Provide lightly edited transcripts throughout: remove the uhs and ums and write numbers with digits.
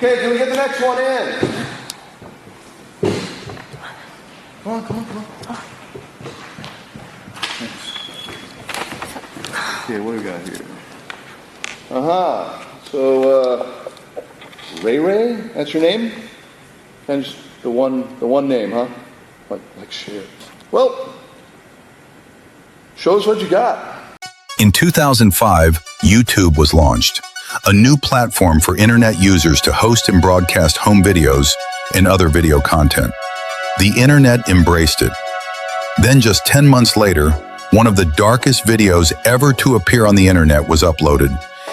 Okay, can we get the next one in? Come on, come on, come on. Okay, what do we got here? So, Ray Ray, that's your name? And just the one name, huh? Like shit. Well, show us what you got. In 2005, YouTube was launched, a new platform for internet users to host and broadcast home videos and other video content. The internet embraced it. Then just 10 months later, one of the darkest videos ever to appear on the internet was uploaded,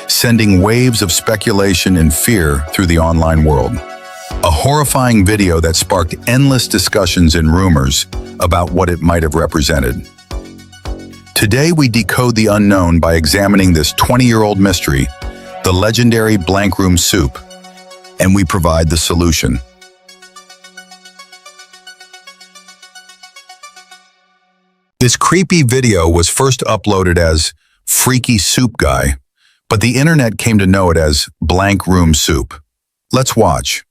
sending waves of speculation and fear through the online world. A horrifying video that sparked endless discussions and rumors about what it might have represented. Today we decode the unknown by examining this 20-year-old mystery, the legendary blank room soup, and we provide the solution. This creepy video was first uploaded as Freaky Soup Guy, but the internet came to know it as Blank Room Soup. Let's watch.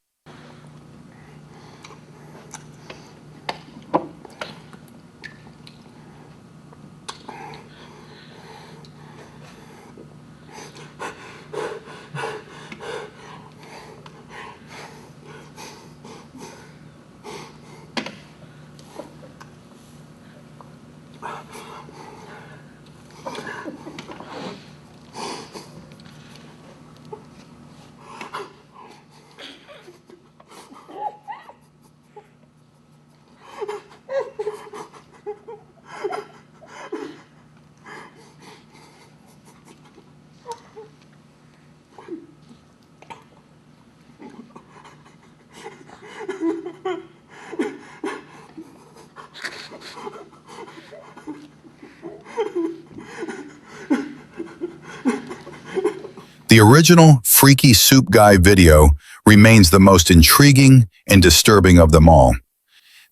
The original Freaky Soup Guy video remains the most intriguing and disturbing of them all.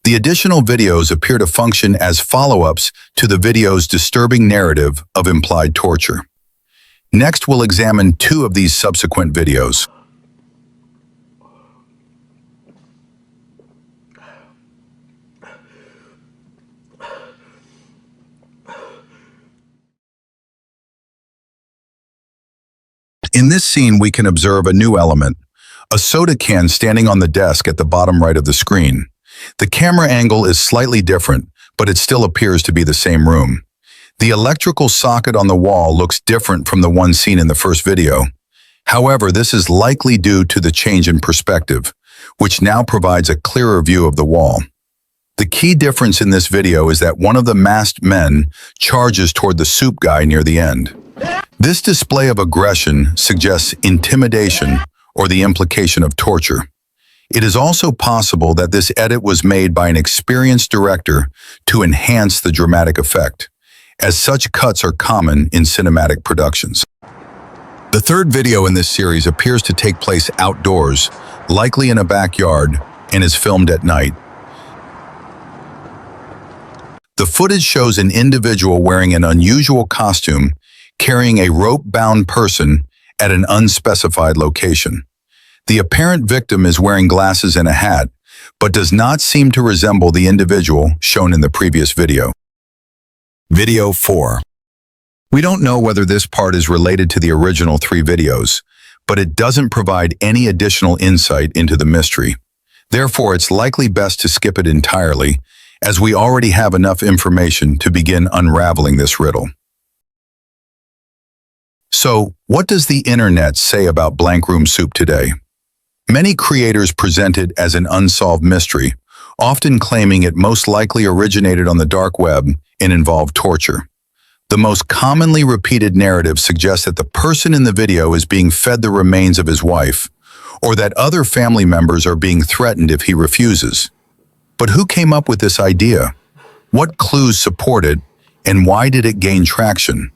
The additional videos appear to function as follow-ups to the video's disturbing narrative of implied torture. Next, we'll examine two of these subsequent videos. In this scene, we can observe a new element, a soda can standing on the desk at the bottom right of the screen. The camera angle is slightly different, but it still appears to be the same room. The electrical socket on the wall looks different from the one seen in the first video. However, this is likely due to the change in perspective, which now provides a clearer view of the wall. The key difference in this video is that one of the masked men charges toward the soup guy near the end. This display of aggression suggests intimidation or the implication of torture. It is also possible that this edit was made by an experienced director to enhance the dramatic effect, as such cuts are common in cinematic productions. The third video in this series appears to take place outdoors, likely in a backyard, and is filmed at night. The footage shows an individual wearing an unusual costume carrying a rope-bound person at an unspecified location. The apparent victim is wearing glasses and a hat, but does not seem to resemble the individual shown in the previous video. Video 4. We don't know whether this part is related to the original 3 videos, but it doesn't provide any additional insight into the mystery. Therefore, it's likely best to skip it entirely, as we already have enough information to begin unraveling this riddle. So, what does the internet say about Blank Room Soup today? Many creators present it as an unsolved mystery, often claiming it most likely originated on the dark web and involved torture. The most commonly repeated narrative suggests that the person in the video is being fed the remains of his wife, or that other family members are being threatened if he refuses. But who came up with this idea? What clues support it, and why did it gain traction?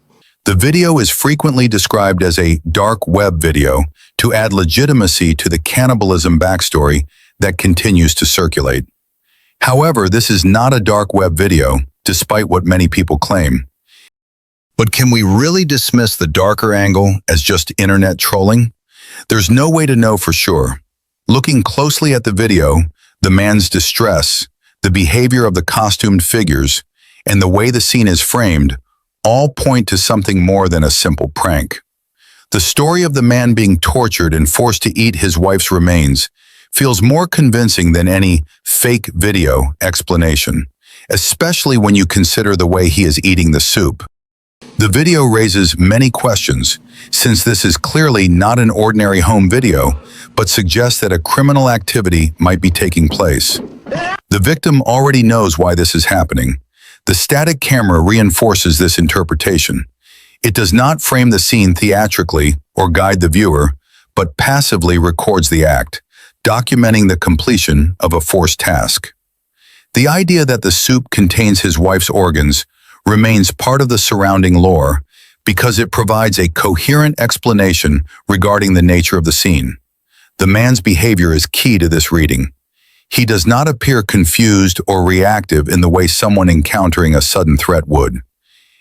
The video is frequently described as a dark web video to add legitimacy to the cannibalism backstory that continues to circulate. However, this is not a dark web video, despite what many people claim. But can we really dismiss the darker angle as just internet trolling? There's no way to know for sure, Looking closely at the video, the man's distress, the behavior of the costumed figures, and the way the scene is framed all point to something more than a simple prank. The story of the man being tortured and forced to eat his wife's remains feels more convincing than any fake video explanation, especially when you consider the way he is eating the soup. The video raises many questions, since this is clearly not an ordinary home video, but suggests that a criminal activity might be taking place. The victim already knows why this is happening. The static camera reinforces this interpretation. It does not frame the scene theatrically or guide the viewer, but passively records the act, documenting the completion of a forced task. The idea that the soup contains his wife's organs remains part of the surrounding lore because it provides a coherent explanation regarding the nature of the scene. The man's behavior is key to this reading. He does not appear confused or reactive in the way someone encountering a sudden threat would.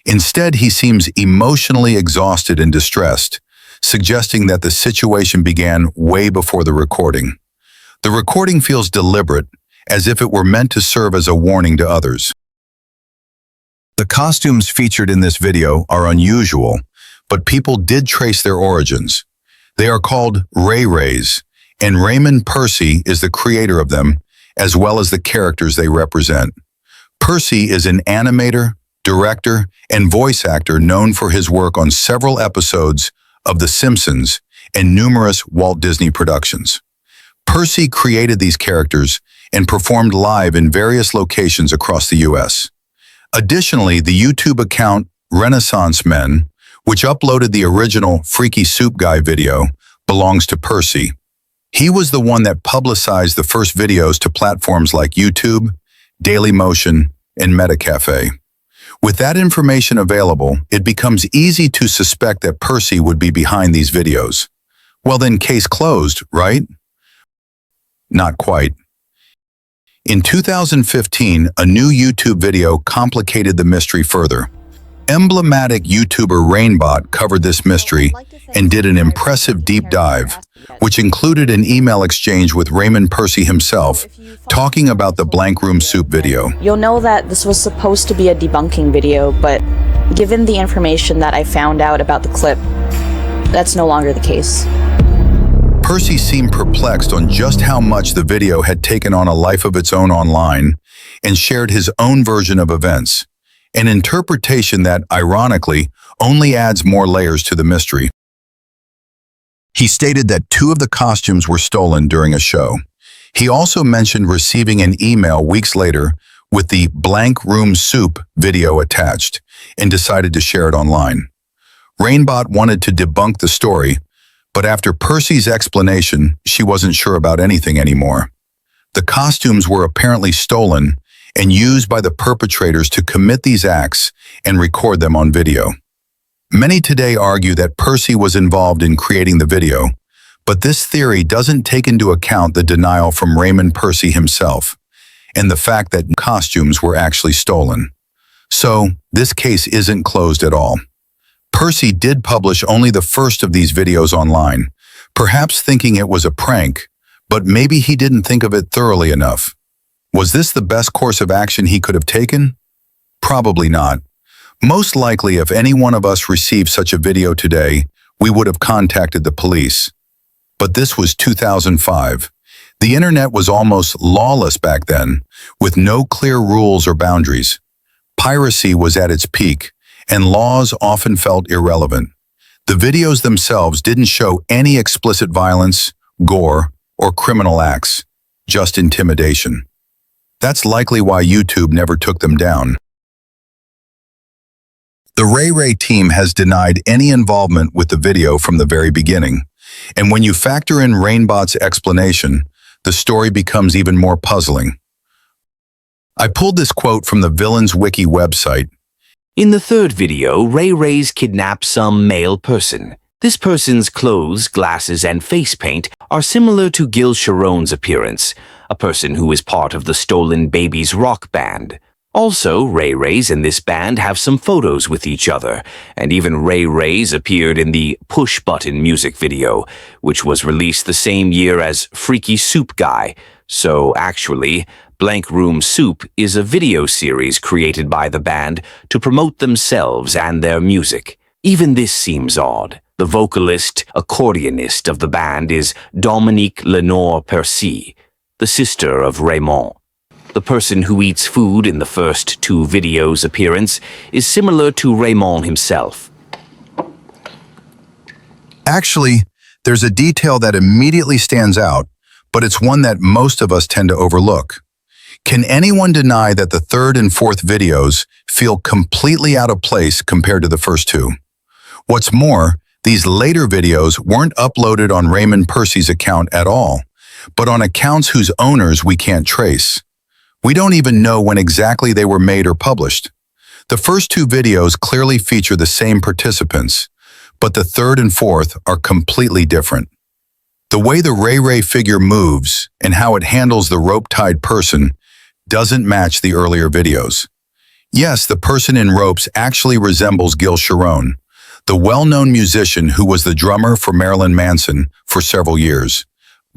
Instead, he seems emotionally exhausted and distressed, suggesting that the situation began way before the recording. The recording feels deliberate, as if it were meant to serve as a warning to others. The costumes featured in this video are unusual, but people did trace their origins. They are called Ray Rays, and Raymond Percy is the creator of them, as well as the characters they represent. Percy is an animator, director, and voice actor known for his work on several episodes of The Simpsons and numerous Walt Disney productions. Percy created these characters and performed live in various locations across the U.S. Additionally, the YouTube account Renaissance Men, which uploaded the original Freaky Soup Guy video, belongs to Percy. He was the one that publicized the first videos to platforms like YouTube, Dailymotion, and Metacafe. With that information available, it becomes easy to suspect that Percy would be behind these videos. Well then, case closed, right? Not quite. In 2015, a new YouTube video complicated the mystery further. Emblematic YouTuber Rainbot covered this mystery and did an impressive deep dive, which included an email exchange with Raymond Percy himself, talking about the Blank Room Soup video. You'll know that this was supposed to be a debunking video, but given the information that I found out about the clip, that's no longer the case. Percy seemed perplexed on just how much the video had taken on a life of its own online and shared his own version of events, an interpretation that, ironically, only adds more layers to the mystery. He stated that 2 of the costumes were stolen during a show. He also mentioned receiving an email weeks later with the Blank Room Soup video attached and decided to share it online. Rainbot wanted to debunk the story, but after Percy's explanation, she wasn't sure about anything anymore. The costumes were apparently stolen and used by the perpetrators to commit these acts and record them on video. Many today argue that Percy was involved in creating the video, but this theory doesn't take into account the denial from Raymond Percy himself and the fact that costumes were actually stolen. So, this case isn't closed at all. Percy did publish only the first of these videos online, perhaps thinking it was a prank, but maybe he didn't think of it thoroughly enough. Was this the best course of action he could have taken? Probably not. Most likely, if any one of us received such a video today, we would have contacted the police. But this was 2005. The internet was almost lawless back then, with no clear rules or boundaries. Piracy was at its peak, and laws often felt irrelevant. The videos themselves didn't show any explicit violence, gore, or criminal acts, just intimidation. That's likely why YouTube never took them down. The Ray Ray team has denied any involvement with the video from the very beginning, and when you factor in Rainbot's explanation, the story becomes even more puzzling. I pulled this quote from the Villains Wiki website. In the third video, Ray Rays kidnap some male person. This person's clothes, glasses, and face paint are similar to Gil Sharon's appearance, a person who is part of the Stolen Babies rock band. Also, Ray Rays and this band have some photos with each other, and even Ray Rays appeared in the Push Button music video, which was released the same year as Freaky Soup Guy. So actually, Blank Room Soup is a video series created by the band to promote themselves and their music. Even this seems odd. The vocalist, accordionist of the band is Dominique Lenore Percy, the sister of Raymond. The person who eats food in the first two videos' appearance is similar to Raymond himself. Actually, there's a detail that immediately stands out, but it's one that most of us tend to overlook. Can anyone deny that the third and fourth videos feel completely out of place compared to the first two? What's more, these later videos weren't uploaded on Raymond Percy's account at all, but on accounts whose owners we can't trace. We don't even know when exactly they were made or published. The first two videos clearly feature the same participants, but the third and fourth are completely different. The way the Ray Ray figure moves and how it handles the rope-tied person doesn't match the earlier videos. Yes, the person in ropes actually resembles Gil Sharon, the well-known musician who was the drummer for Marilyn Manson for several years.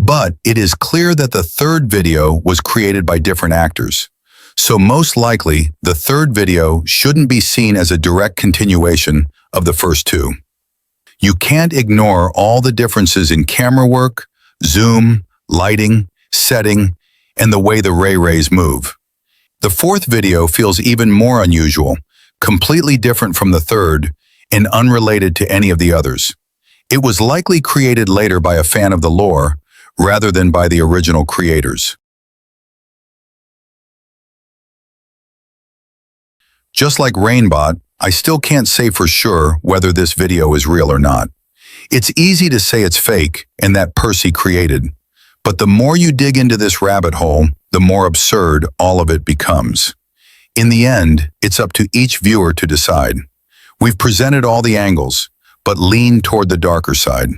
But it is clear that the third video was created by different actors. So most likely, the third video shouldn't be seen as a direct continuation of the first two. You can't ignore all the differences in camera work, zoom, lighting, setting, and the way the Ray Rays move. The fourth video feels even more unusual, completely different from the third, and unrelated to any of the others. It was likely created later by a fan of the lore, rather than by the original creators. Just like Rainbot, I still can't say for sure whether this video is real or not. It's easy to say it's fake and that Percy created, but the more you dig into this rabbit hole, the more absurd all of it becomes. In the end, it's up to each viewer to decide. We've presented all the angles, but lean toward the darker side.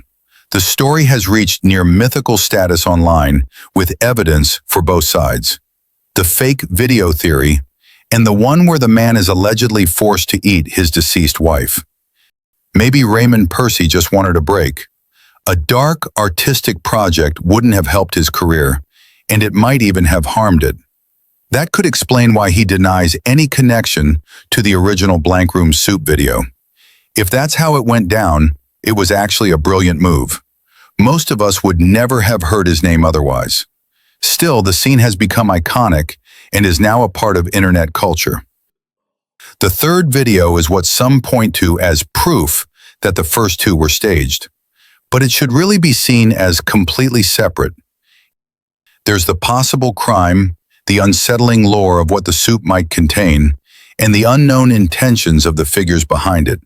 The story has reached near mythical status online with evidence for both sides. The fake video theory and the one where the man is allegedly forced to eat his deceased wife. Maybe Raymond Percy just wanted a break. A dark, artistic project wouldn't have helped his career, and it might even have harmed it. That could explain why he denies any connection to the original Blank Room Soup video. If that's how it went down, it was actually a brilliant move. Most of us would never have heard his name otherwise. Still, the scene has become iconic and is now a part of internet culture. The third video is what some point to as proof that the first two were staged, but it should really be seen as completely separate. There's the possible crime, the unsettling lore of what the soup might contain, and the unknown intentions of the figures behind it.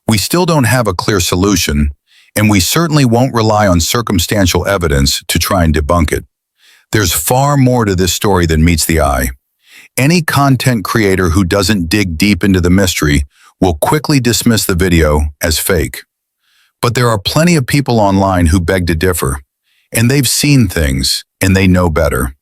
We still don't have a clear solution, and we certainly won't rely on circumstantial evidence to try and debunk it. There's far more to this story than meets the eye. Any content creator who doesn't dig deep into the mystery will quickly dismiss the video as fake. But there are plenty of people online who beg to differ, and they've seen things, and they know better.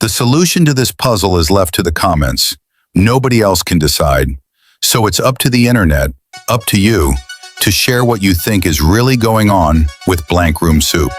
The solution to this puzzle is left to the comments. Nobody else can decide. So it's up to the internet, up to you, to share what you think is really going on with Blank Room Soup.